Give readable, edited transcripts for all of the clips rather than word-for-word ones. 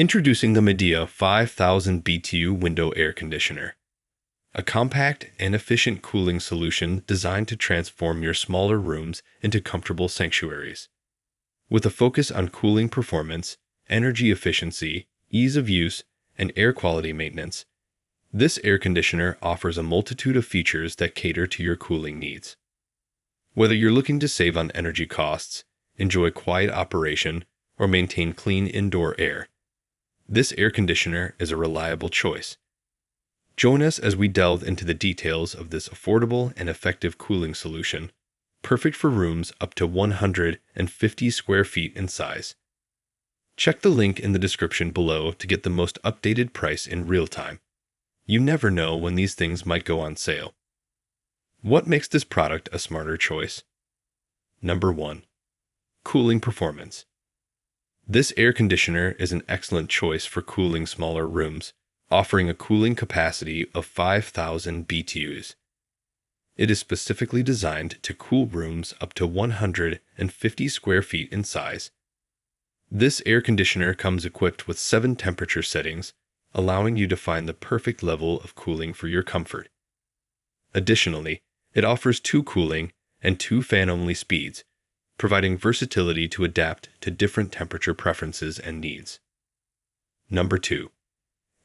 Introducing the Midea 5000 BTU Window Air Conditioner, a compact and efficient cooling solution designed to transform your smaller rooms into comfortable sanctuaries. With a focus on cooling performance, energy efficiency, ease of use, and air quality maintenance, this air conditioner offers a multitude of features that cater to your cooling needs. Whether you're looking to save on energy costs, enjoy quiet operation, or maintain clean indoor air, this air conditioner is a reliable choice. Join us as we delve into the details of this affordable and effective cooling solution, perfect for rooms up to 150 square feet in size. Check the link in the description below to get the most updated price in real time. You never know when these things might go on sale. What makes this product a smarter choice? Number 1. Cooling performance. This air conditioner is an excellent choice for cooling smaller rooms, offering a cooling capacity of 5,000 BTUs. It is specifically designed to cool rooms up to 150 square feet in size. This air conditioner comes equipped with 7 temperature settings, allowing you to find the perfect level of cooling for your comfort. Additionally, it offers 2 cooling and 2 fan-only speeds, providing versatility to adapt to different temperature preferences and needs. Number 2.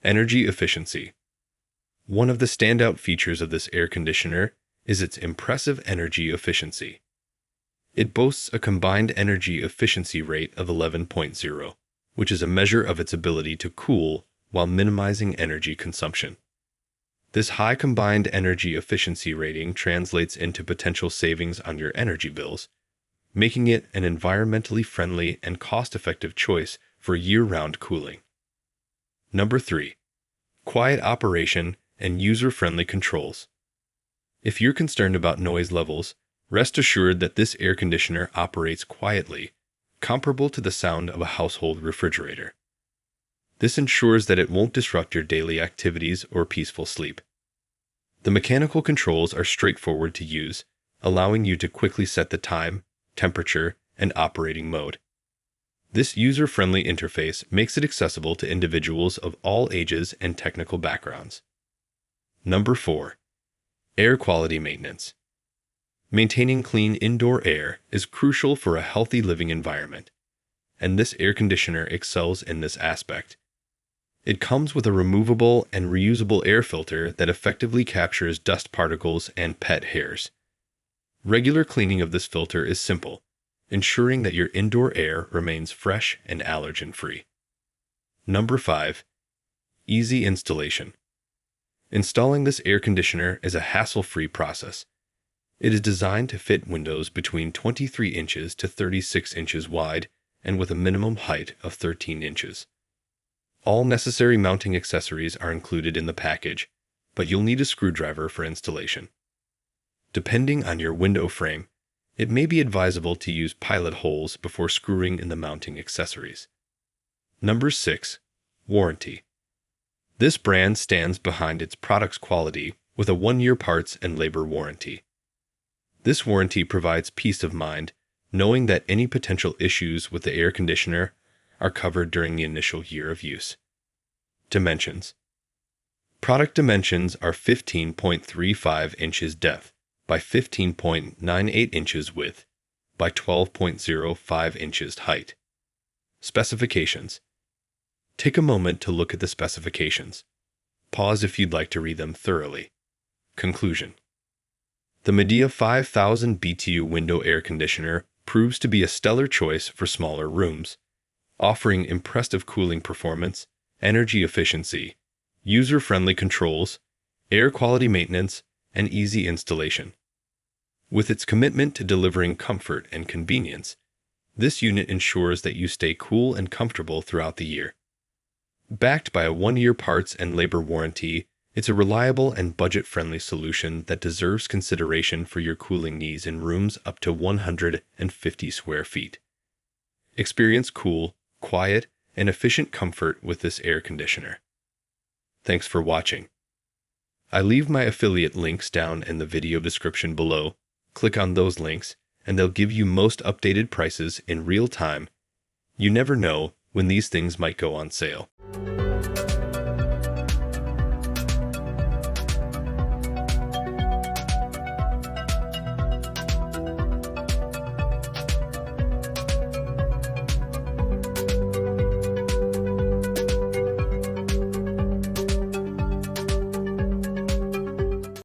Energy efficiency. One of the standout features of this air conditioner is its impressive energy efficiency. It boasts a combined energy efficiency rate of 11.0, which is a measure of its ability to cool while minimizing energy consumption. This high combined energy efficiency rating translates into potential savings on your energy bills, making it an environmentally friendly and cost-effective choice for year-round cooling. Number 3. Quiet operation and user-friendly controls. If you're concerned about noise levels, rest assured that this air conditioner operates quietly, comparable to the sound of a household refrigerator. This ensures that it won't disrupt your daily activities or peaceful sleep. The mechanical controls are straightforward to use, allowing you to quickly set the time, temperature, and operating mode. This user-friendly interface makes it accessible to individuals of all ages and technical backgrounds. Number 4. Air quality maintenance. Maintaining clean indoor air is crucial for a healthy living environment, and this air conditioner excels in this aspect. It comes with a removable and reusable air filter that effectively captures dust particles and pet hairs. Regular cleaning of this filter is simple, ensuring that your indoor air remains fresh and allergen-free. Number 5. Easy installation. Installing this air conditioner is a hassle-free process. It is designed to fit windows between 23 inches to 36 inches wide and with a minimum height of 13 inches. All necessary mounting accessories are included in the package, but you'll need a screwdriver for installation. Depending on your window frame, it may be advisable to use pilot holes before screwing in the mounting accessories. Number 6. Warranty. This brand stands behind its product's quality with a 1-year parts and labor warranty. This warranty provides peace of mind, knowing that any potential issues with the air conditioner are covered during the initial year of use. Dimensions. Product dimensions are 15.35 inches depth by 15.98 inches width by 12.05 inches height. Specifications. Take a moment to look at the specifications. Pause if you'd like to read them thoroughly. Conclusion. The Midea 5000 BTU Window Air Conditioner proves to be a stellar choice for smaller rooms, offering impressive cooling performance, energy efficiency, user-friendly controls, air quality maintenance, and easy installation. With its commitment to delivering comfort and convenience, this unit ensures that you stay cool and comfortable throughout the year. Backed by a 1-year parts and labor warranty, it's a reliable and budget-friendly solution that deserves consideration for your cooling needs in rooms up to 150 square feet. Experience cool, quiet, and efficient comfort with this air conditioner. Thanks for watching. I leave my affiliate links down in the video description below. Click on those links, and they'll give you most updated prices in real time. You never know when these things might go on sale.